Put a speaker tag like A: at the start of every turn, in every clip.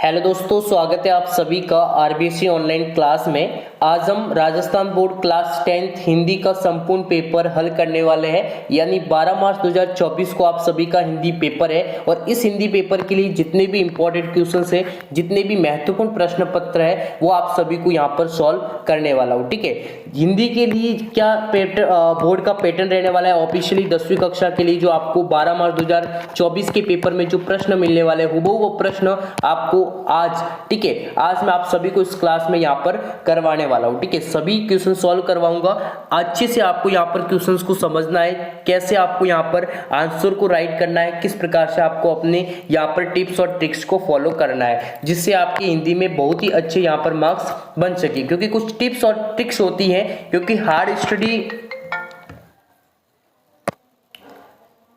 A: Hello दोस्तों, स्वागत है आप सभी का आरबीएससी ऑनलाइन क्लास में। आज हम Rajasthan board class 10th Hindi का संपूर्ण पेपर हल करने वाले हैं। यानी 12 मार्च 2024 को आप सभी का हिंदी पेपर है और इस हिंदी पेपर के लिए जितने भी इंपॉर्टेंट क्वेश्चंस है, जितने भी महत्वपूर्ण प्रश्न पत्र है, वो आप सभी को यहाँ पर सॉल्व करने वाला हूँ। ठीक है, हिंदी के लिए क्या बोर्ड का पैटर्न रहने वाला है ऑफिशियली 10वीं कक्षा के लिए, जो आपको 12 मार्च 2024 के पेपर में जो प्रश्न मिलने वाले हैं वो प्रश्न आपको आज, ठीक है, आज मैं आप सभी को इस क्लास में यहाँ पर करवाने वाला हूँ। ठीक है, सभी क्वेश्चन सॉल्व करवाऊंगा। अच्छे से आपको यहाँ पर क्वेश्चंस को समझना है, कैसे आपको यहाँ पर आंसर को राइट करना है, किस प्रकार से आपको अपने यहाँ पर टिप्स और ट्रिक्स को फॉलो करना है, जिससे आपकी हिंदी में बहुत ही अच्छे यहाँ पर मार्क्स बन सके। क्योंकि कुछ टिप्स और ट्रिक्स होती है, क्योंकि हार्ड स्टडी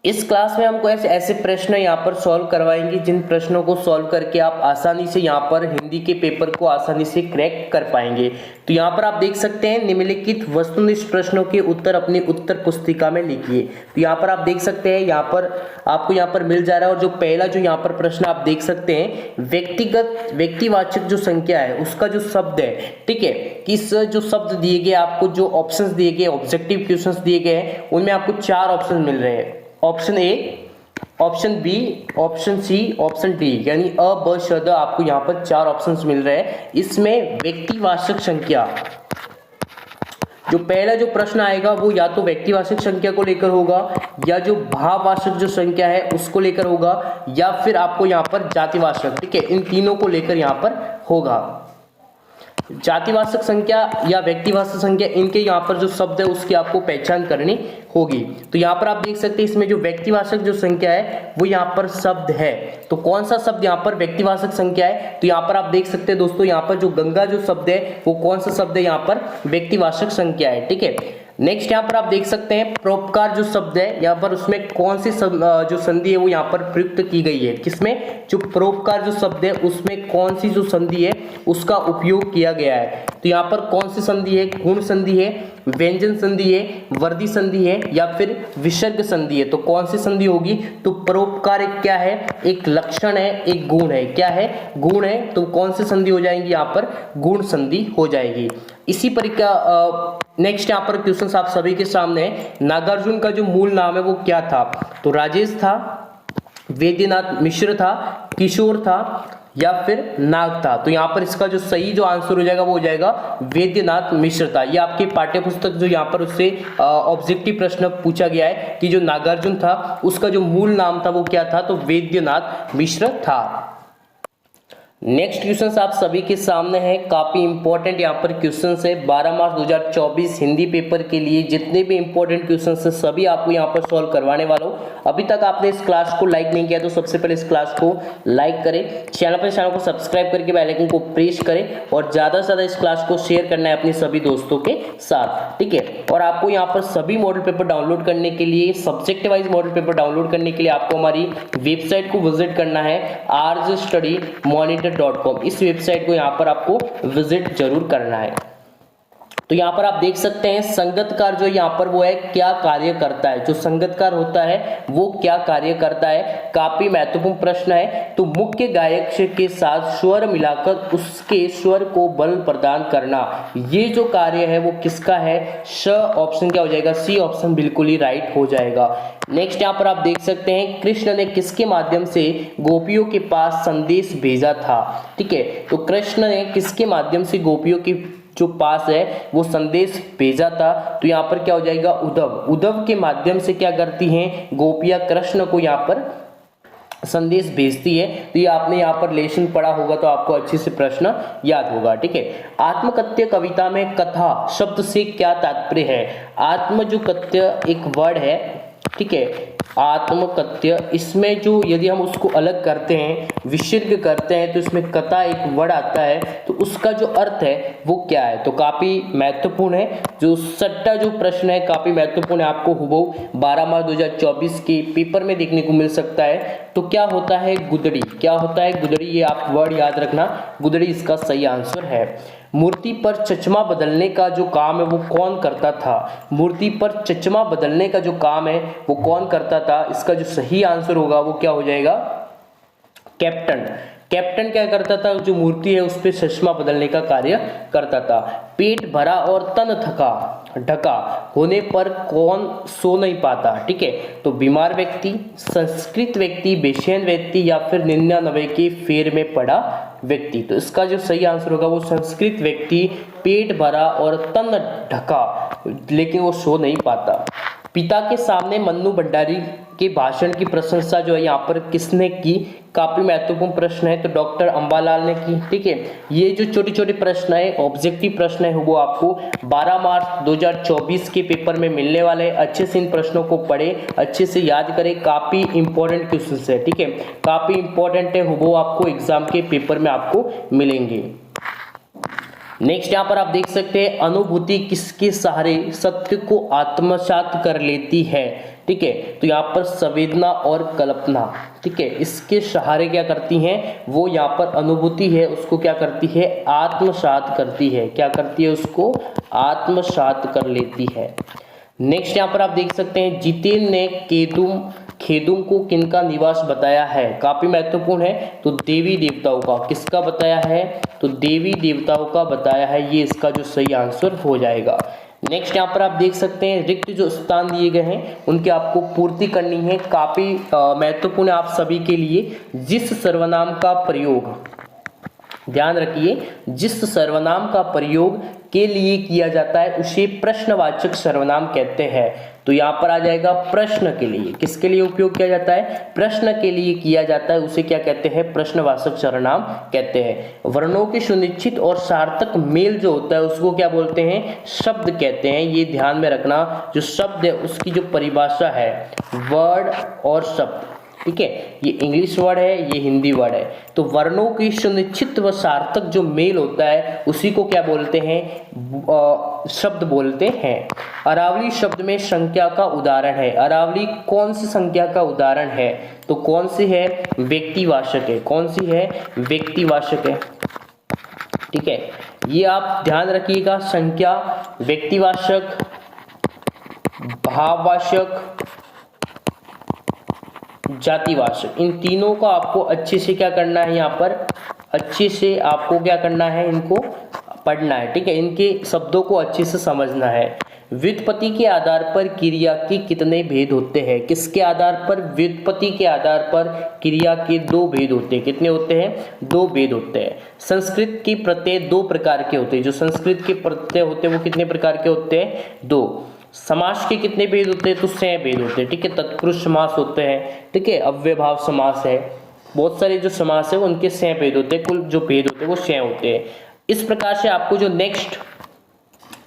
A: इस क्लास में हमको ऐसे प्रश्न यहाँ पर सॉल्व करवाएंगे, जिन प्रश्नों को सॉल्व करके आप आसानी से यहाँ पर हिंदी के पेपर को आसानी से क्रैक कर पाएंगे। तो यहाँ पर आप देख सकते हैं, निम्नलिखित वस्तुनिष्ठ प्रश्नों के उत्तर अपनी उत्तर पुस्तिका में लिखिए। तो यहाँ पर आप देख सकते हैं, यहाँ पर आपको यहाँ पर मिल जा रहा है। और जो पहला जो यहाँ पर प्रश्न आप देख सकते हैं, व्यक्तिवाचक जो संख्या है उसका जो शब्द है, ठीक है, किस जो शब्द दिए गए आपको, जो ऑप्शंस दिए गए, ऑब्जेक्टिव क्वेश्चंस दिए गए हैं, उनमें आपको 4 ऑप्शन मिल रहे हैं। Option A, option B, option C, option D, यानी अ ब श द आपको यहाँ पर 4 ऑप्शंस मिल रहे हैं। इसमें व्यक्तिवाचक संख्या, जो पहला जो प्रश्न आएगा वो या तो व्यक्तिवाचक संख्या को लेकर होगा, या जो भाववाचक जो संख्या है उसको लेकर होगा, या फिर आपको यहाँ पर जातिवाचक, ठीक है, इन तीनों को लेकर यहाँ पर होगा। जातिवाचक संख्या या व्यक्तिवाचक संख्या, इनके यहाँ पर जो शब्द है उसकी आपको पहचान करनी होगी। तो यहाँ पर आप देख सकते हैं, इसमें जो व्यक्तिवाचक जो संख्या है वो यहाँ पर शब्द है। तो कौन सा शब्द यहाँ पर व्यक्तिवाचक संख्या है? तो यहाँ पर आप देख सकते हैं दोस्तों, यहाँ पर जो गंगा जो शब्द है वो कौन सा शब्द है? यहाँ पर व्यक्तिवाचक संख्या है। ठीक है, नेक्स्ट यहाँ पर आप देख सकते हैं, परोपकार जो शब्द है यहाँ पर, उसमें कौन सी जो संधि है वो यहाँ पर प्रयुक्त की गई है? किसमें? जो परोपकार जो शब्द है उसमें कौन सी जो संधि है उसका उपयोग किया गया है? तो यहाँ पर कौन सी संधि है? गुण संधि है, व्यंजन संधि है, वर्धी संधि है, या फिर विसर्ग संधि है? तो कौन सी संधि होगी? तो परोपकार एक क्या है? एक लक्षण है, एक गुण है। क्या है? गुण है। तो कौन सी संधि हो जाएंगी? यहाँ पर गुण संधि हो जाएगी। इसी परीक्षा नेक्स्ट यहाँ पर क्वेश्चन आप सभी के सामने है, नागार्जुन का जो मूल नाम है वो क्या था? तो राजेश था, वैद्यनाथ मिश्र था, किशोर था, या फिर नाग था? तो यहाँ पर इसका जो सही जो आंसर हो जाएगा वो हो जाएगा वैद्यनाथ मिश्र था। ये आपके पाठ्य पुस्तक जो यहाँ पर उससे ऑब्जेक्टिव प्रश्न पूछा गया है कि जो नागार्जुन था उसका जो मूल नाम था वो क्या था? तो वैद्यनाथ मिश्र था। नेक्स्ट क्वेश्चन आप सभी के सामने है, काफी इंपॉर्टेंट यहाँ पर क्वेश्चन है 12 मार्च 2024 हिंदी पेपर के लिए। जितने भी इंपॉर्टेंट क्वेश्चन है सभी आपको यहाँ पर सॉल्व करवाने वाला हूँ। अभी तक आपने इस क्लास को लाइक नहीं किया तो सबसे पहले इस क्लास को लाइक करें, चैनल को सब्सक्राइब करके बेल आइकन को प्रेस करें, और ज्यादा से ज्यादा इस क्लास को शेयर करना है अपने सभी दोस्तों के साथ। ठीक है, और आपको यहाँ पर सभी मॉडल पेपर डाउनलोड करने के लिए, subject wise model paper download करने के लिए आपको हमारी वेबसाइट को विजिट करना है, rjstudy.com। इस वेबसाइट को यहाँ पर आपको विजिट जरूर करना है। तो यहाँ पर आप देख सकते हैं, संगतकार जो यहाँ पर वो है क्या कार्य करता है? जो संगतकार होता है वो क्या कार्य करता है? काफी महत्वपूर्ण प्रश्न है। तो मुख्य गायक के साथ स्वर मिलाकर उसके स्वर को बल प्रदान करना, ये जो कार्य है वो किसका है? श ऑप्शन क्या हो जाएगा? सी ऑप्शन बिल्कुल ही राइट हो जाएगा। नेक्स्ट यहाँ पर आप देख सकते हैं, कृष्ण ने किसके माध्यम से गोपियों के पास संदेश भेजा था? ठीक है, तो कृष्ण ने किसके माध्यम से गोपियों के जो पास है वो संदेश भेजा था? तो यहाँ पर क्या हो जाएगा? उद्धव के माध्यम से क्या करती हैं गोपियां कृष्ण को यहाँ पर संदेश भेजती है। तो ये आपने यहाँ पर लेसन पढ़ा होगा तो आपको अच्छे से प्रश्न याद होगा। ठीक है, आत्मकथ्य कविता में कथा शब्द से क्या तात्पर्य है? आत्म जो कथ्य एक वर्ड है, ठीक है, आत्मकथ्य, इसमें जो यदि हम उसको अलग करते हैं, विसर्ग करते हैं, तो इसमें कथा एक वर्ड आता है, तो उसका जो अर्थ है वो क्या है? तो काफी महत्वपूर्ण है। जो 6वां जो प्रश्न है काफी महत्वपूर्ण है, आपको हुबहू 12 मार्च 2024 के पेपर में देखने को मिल सकता है। तो क्या होता है गुदड़ी? क्या होता है गुदड़ी? ये आप वर्ड याद रखना, गुदड़ी इसका सही आंसर है। मूर्ति पर चचमा बदलने का जो काम है वो कौन करता था? मूर्ति पर चचमा बदलने का जो काम है वो कौन करता था? इसका जो सही आंसर होगा वो क्या हो जाएगा? कैप्टन। कैप्टन क्या करता था, जो मूर्ति है उस पे चश्मा बदलने का कार्य करता था। पेट भरा और तन थका ढका होने पर कौन सो नहीं पाता, ठीक है। तो बीमार व्यक्ति, संस्कृत व्यक्ति, बेचैन व्यक्ति या फिर 99 के फेर में पड़ा व्यक्ति। तो इसका जो सही आंसर होगा वो संस्कृत व्यक्ति, पेट भरा और तन ढका लेकिन वो सो नहीं पाता। पिता के सामने मन्नू भंडारी के भाषण की प्रशंसा जो है यहाँ पर किसने की, काफी महत्वपूर्ण प्रश्न है, तो डॉक्टर अंबालाल ने की, ठीक है। ये जो छोटे छोटे प्रश्न है, ऑब्जेक्टिव प्रश्न है, वो आपको 12 मार्च 2024 के पेपर में मिलने वाले हैं। अच्छे से इन प्रश्नों को पढ़े, अच्छे से याद करें, काफी इंपॉर्टेंट क्वेश्चन है, ठीक है, काफी इंपॉर्टेंट है, वो आपको एग्जाम के पेपर में आपको मिलेंगे। नेक्स्ट यहाँ पर आप देख सकते हैं, अनुभूति किसके सहारे सत्य को आत्मसात कर लेती है, ठीक है। तो यहाँ पर संवेदना और कल्पना, ठीक है, इसके सहारे क्या करती हैं, वो यहाँ पर अनुभूति है उसको क्या करती है, आत्मसात करती है। क्या करती है, उसको आत्मसात कर लेती है। नेक्स्ट यहाँ पर आप देख सकते हैं, जितेन ने खेदुम को किनका निवास बताया है, काफी महत्वपूर्ण है, तो देवी देवताओं का। किसका बताया है, तो देवी देवताओं का बताया है, ये इसका जो सही आंसर हो जाएगा। नेक्स्ट यहाँ पर आप देख सकते हैं, रिक्त जो स्थान दिए गए हैं उनकी आपको पूर्ति करनी है, काफी महत्वपूर्ण है आप सभी के लिए। जिस सर्वनाम का प्रयोग, ध्यान रखिए, जिस सर्वनाम का प्रयोग के लिए किया जाता है उसे प्रश्नवाचक सर्वनाम कहते हैं। तो यहाँ पर आ जाएगा प्रश्न के लिए, किसके लिए उपयोग किया जाता है, प्रश्न के लिए किया जाता है, उसे क्या कहते हैं, प्रश्नवाचक सर्वनाम कहते हैं। वर्णों के सुनिश्चित और सार्थक मेल जो होता है उसको क्या बोलते हैं, शब्द कहते हैं। ये ध्यान में रखना, जो शब्द है उसकी जो परिभाषा है, वर्ड और शब्द, ठीक है, ये इंग्लिश वर्ड है, ये हिंदी वर्ड है। तो वर्णों की सुनिश्चित व सार्थक जो मेल होता है उसी को क्या बोलते हैं, शब्द बोलते हैं। अरावली शब्द में संख्या का उदाहरण है, अरावली कौन सी संख्या का उदाहरण है, तो कौन सी है, व्यक्तिवाचक है। कौन सी है, व्यक्तिवाचक है, ठीक है। ये आप ध्यान रखिएगा, संख्या, व्यक्तिवाचक, भाववाचक, जातिवाचक, इन तीनों को आपको अच्छे से क्या करना है, यहाँ पर अच्छे से आपको क्या करना है, इनको पढ़ना है, ठीक है, इनके शब्दों को अच्छे से समझना है। व्युत्पत्ति के आधार पर क्रिया के कितने भेद होते हैं, किसके आधार पर, व्युत्पत्ति के आधार पर क्रिया के 2 भेद होते हैं। कितने होते हैं, 2 भेद होते हैं। संस्कृत के प्रत्यय 2 प्रकार के होते हैं, जो संस्कृत के प्रत्यय होते हैं वो कितने प्रकार के होते हैं, 2। समास के कितने भेद होते हैं, तो 6 भेद होते हैं, ठीक है। तत्पुरुष समास होते हैं, ठीक है, अव्ययभाव समास है, बहुत सारे जो समास है उनके 6 भेद होते हैं, कुल जो भेद होते हैं वो 6 होते हैं। इस प्रकार से आपको जो नेक्स्ट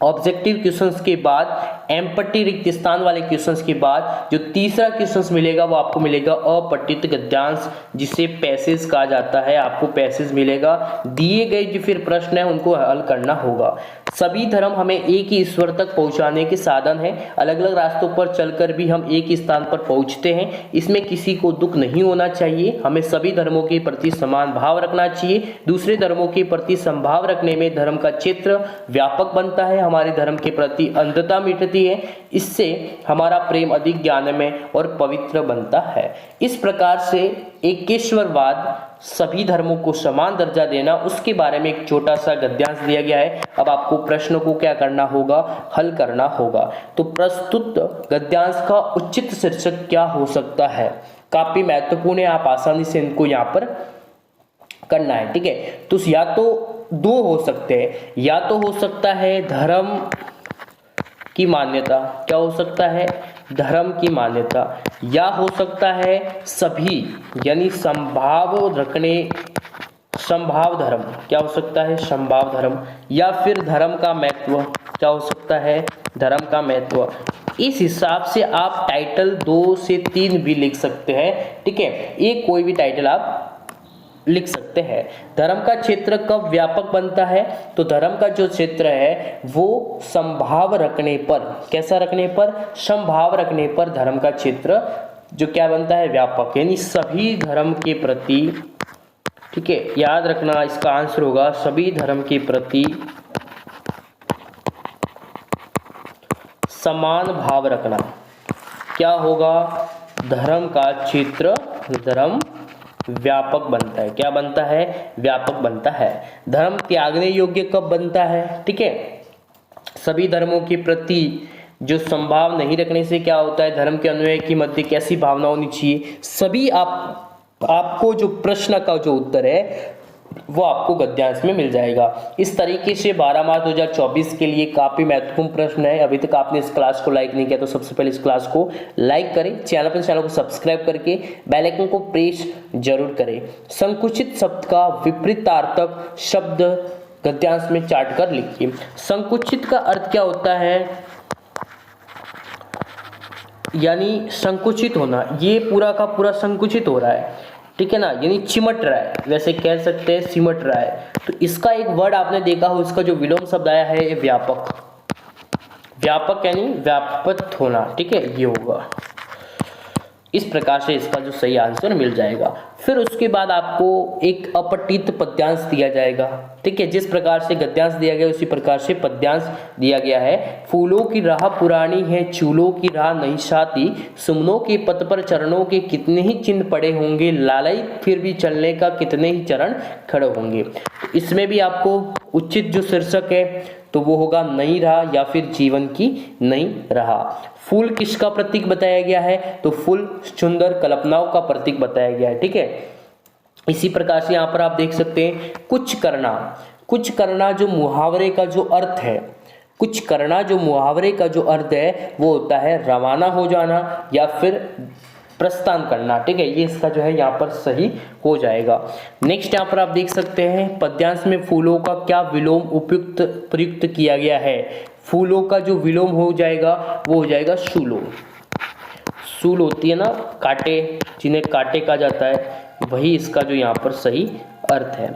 A: ऑब्जेक्टिव क्वेश्चंस के बाद, एम्पटी रिक्त स्थान वाले क्वेश्चंस के बाद जो तीसरा क्वेश्चंस मिलेगा वो आपको मिलेगा अपठित गद्यांश, जिसे पैसेज कहा जाता है। आपको पैसेज मिलेगा, दिए गए जो फिर प्रश्न है उनको हल करना होगा। सभी धर्म हमें एक ही ईश्वर तक पहुंचाने के साधन है, अलग अलग रास्तों पर चलकर भी हम एक ही स्थान पर पहुंचते हैं, इसमें किसी को दुख नहीं होना चाहिए। हमें सभी धर्मों के प्रति समान भाव रखना चाहिए, दूसरे धर्मों के प्रति समभाव रखने में धर्म का क्षेत्र व्यापक बनता है, हमारे धर्म के प्रति अंधता मिटती है, इससे हमारा प्रेम अधिक ज्ञानमय और पवित्र बनता है। इस प्रकार से एकेश्वरवाद, सभी धर्मों को समान दर्जा देना, उसके बारे में एक छोटा सा गद्यांश दिया गया है। अब आपको प्रश्नों को क्या करना होगा, हल करना होगा। तो प्रस्तुत गद्यांश का उचित शीर्षक क्या हो सकता है, काफी महत्वपूर्ण है, आप आसानी से इनको यहाँ पर करना है, ठीक है। तो या तो 2 हो सकते हैं, या तो हो सकता है धर्म की मान्यता, क्या हो सकता है, धर्म की मान्यता, या हो सकता है सभी यानी संभाव रखने, संभाव धर्म, क्या हो सकता है, संभाव धर्म, या फिर धर्म का महत्व, क्या हो सकता है, धर्म का महत्व। इस हिसाब से आप टाइटल 2 से 3 भी लिख सकते हैं, ठीक है, एक कोई भी टाइटल आप लिख सकते हैं। धर्म का क्षेत्र कब व्यापक बनता है, तो धर्म का जो क्षेत्र है वो संभाव रखने पर, कैसा रखने पर, संभाव रखने पर धर्म का क्षेत्र जो क्या बनता है, व्यापक, यानी सभी धर्म के प्रति, ठीक है, याद रखना इसका आंसर होगा सभी धर्म के प्रति समान भाव रखना। क्या होगा, धर्म का क्षेत्र, धर्म व्यापक बनता है। क्या बनता है? व्यापक बनता है। धर्म त्यागने योग्य कब बनता है? ठीक है, सभी धर्मों के प्रति जो संभाव नहीं रखने से क्या होता है, धर्म के अनुयायी के मध्य कैसी भावना होनी चाहिए, सभी आपको जो प्रश्न का जो उत्तर है वो आपको गद्यांश में मिल जाएगा। इस तरीके से 12 मार्च 2024 के लिए काफी महत्वपूर्ण प्रश्न है। अभी तक आपने इस क्लास को लाइक नहीं किया तो सबसे पहले इस क्लास को लाइक करें, चैनल को सब्सक्राइब करके बेल आइकन को प्रेस जरूर करें। संकुचित शब्द का विपरीतार्थक शब्द गद्यांश में चार्ट कर लिखिए। संकुचित का अर्थ क्या होता है? यानी संकुचित होना, ये पूरा का पूरा संकुचित हो रहा है, ठीक है ना, यानी चिमट रहा है, वैसे कह सकते हैं सिमट रहा है। तो इसका एक वर्ड आपने देखा हो, इसका जो विलोम शब्द आया है व्यापक। व्यापक यानी व्यापक होना, ठीक है, ये होगा। इस प्रकार से इसका जो सही आंसर मिल जाएगा। फिर उसके बाद आपको एक अपठित पद्यांश दिया जाएगा, ठीक है। जिस प्रकार से गद्यांश दिया गया उसी प्रकार से पद्यांश दिया गया है। फूलों की राह पुरानी है, चूलों की राह नहीं साथी, सुमनों के पथ पर चरणों के कितने ही चिन्ह पड़े होंगे, लालई फिर भी चलने का कितने ही चरण खड़े होंगे। इसमें भी आपको उचित जो शीर्षक है तो वो होगा नई राह या फिर जीवन की नई राह। फूल किसका प्रतीक बताया गया है? तो फूल सुंदर कल्पनाओं का प्रतीक बताया गया है, ठीक है। इसी प्रकार से यहाँ पर आप देख सकते हैं कुछ करना। कुछ करना जो मुहावरे का जो अर्थ है, कुछ करना जो मुहावरे का जो अर्थ है वो होता है रवाना हो जाना या फिर प्रस्थान करना, ठीक है। ये इसका जो है यहाँ पर सही हो जाएगा। नेक्स्ट यहाँ पर आप देख सकते हैं पद्यांश में फूलों का क्या विलोम उपयुक्त प्रयुक्त किया गया है। फूलों का जो विलोम हो जाएगा वो हो जाएगा शूलों। शूल होती है ना कांटे, जिन्हें कांटे कहा जाता है, वही इसका जो यहाँ पर सही अर्थ है।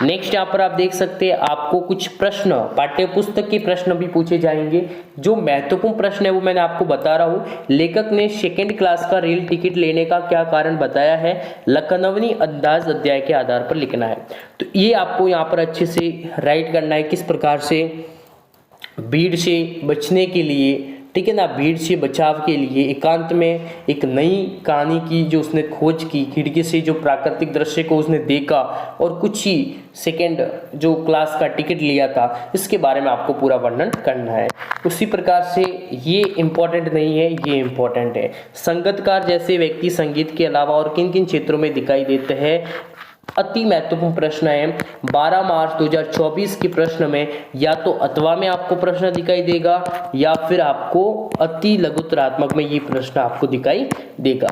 A: नेक्स्ट यहाँ पर आप देख सकते हैं आपको कुछ प्रश्न पाठ्य पुस्तक के प्रश्न भी पूछे जाएंगे। जो महत्वपूर्ण प्रश्न है वो मैंने आपको बता रहा हूँ। लेखक ने सेकेंड क्लास का रेल टिकट लेने का क्या कारण बताया है? लखनवी अंदाज अध्याय के आधार पर लिखना है। तो ये आपको यहाँ पर अच्छे से राइट करना है, किस प्रकार से भीड़ से बचने के लिए, ठीक है ना, भीड़ से बचाव के लिए एकांत में एक नई कहानी की जो उसने खोज की, खिड़की से जो प्राकृतिक दृश्य को उसने देखा और कुछ ही सेकेंड जो क्लास का टिकट लिया था, इसके बारे में आपको पूरा वर्णन करना है। उसी प्रकार से ये इम्पोर्टेंट नहीं है, ये इम्पोर्टेंट है। संगीतकार जैसे व्यक्ति संगीत के अलावा और किन किन क्षेत्रों में दिखाई देते हैं? अति महत्वपूर्ण प्रश्न है। 12 मार्च 2024 के प्रश्न में या तो अथवा में आपको प्रश्न दिखाई देगा या फिर आपको अति लघुतरात्मक में ये प्रश्न आपको दिखाई देगा।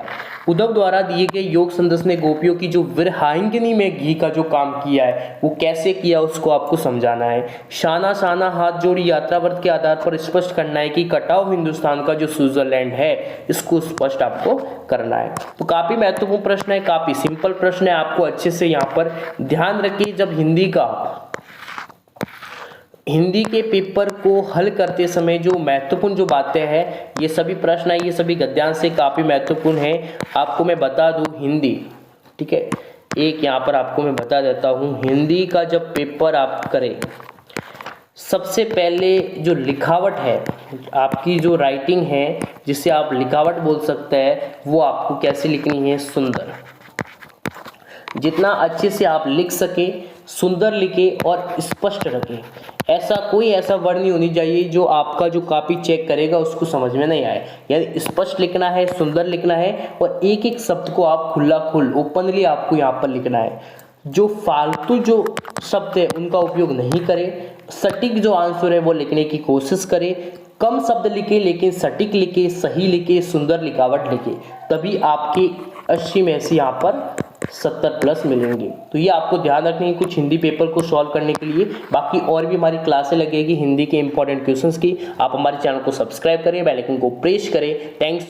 A: उद्धव द्वारा दिए गए योग संदेश ने गोपियों की जो विरहांगिनी में घी का जो काम किया है वो कैसे किया उसको आपको समझाना है। शाना शाना हाथ जोड़ी यात्रा व्रत के आधार पर स्पष्ट करना है कि कटाव हिंदुस्तान का जो स्विट्जरलैंड है इसको स्पष्ट आपको करना है। तो काफी महत्वपूर्ण प्रश्न है, काफी सिंपल प्रश्न है, आपको अच्छे से यहाँ पर ध्यान रखिए। जब हिंदी के पेपर को हल करते समय जो महत्वपूर्ण जो बातें हैं, ये सभी प्रश्न है, ये सभी गद्यांश से काफी महत्वपूर्ण है। आपको मैं बता दूं हिंदी, ठीक है, एक यहाँ पर आपको मैं बता देता हूँ। हिंदी का जब पेपर आप करें, सबसे पहले जो लिखावट है, आपकी जो राइटिंग है जिसे आप लिखावट बोल सकते हैं, वो आपको कैसे लिखनी है? सुंदर। जितना अच्छे से आप लिख सके, सुंदर लिखे और स्पष्ट रखें। ऐसा वर्ड नहीं होनी चाहिए जो आपका जो कॉपी चेक करेगा उसको समझ में नहीं आए। यानी स्पष्ट लिखना है, सुंदर लिखना है और एक एक शब्द को आप खुल ओपनली आपको यहाँ पर लिखना है। जो फालतू जो शब्द है उनका उपयोग नहीं करें। सटीक जो आंसर है वो लिखने की कोशिश करें। कम शब्द लिखे लेकिन सटीक लिखे, सही लिखे, सुंदर लिखावट लिखे, तभी आपके 80 में से यहाँ पर 70 प्लस मिलेंगे। तो ये आपको ध्यान रखनी है कुछ हिंदी पेपर को सॉल्व करने के लिए। बाकी और भी हमारी क्लासें लगेगी हिंदी के इंपॉर्टेंट क्वेश्चंस की। आप हमारे चैनल को सब्सक्राइब करें, बेल आइकन को प्रेस करें। थैंक्स।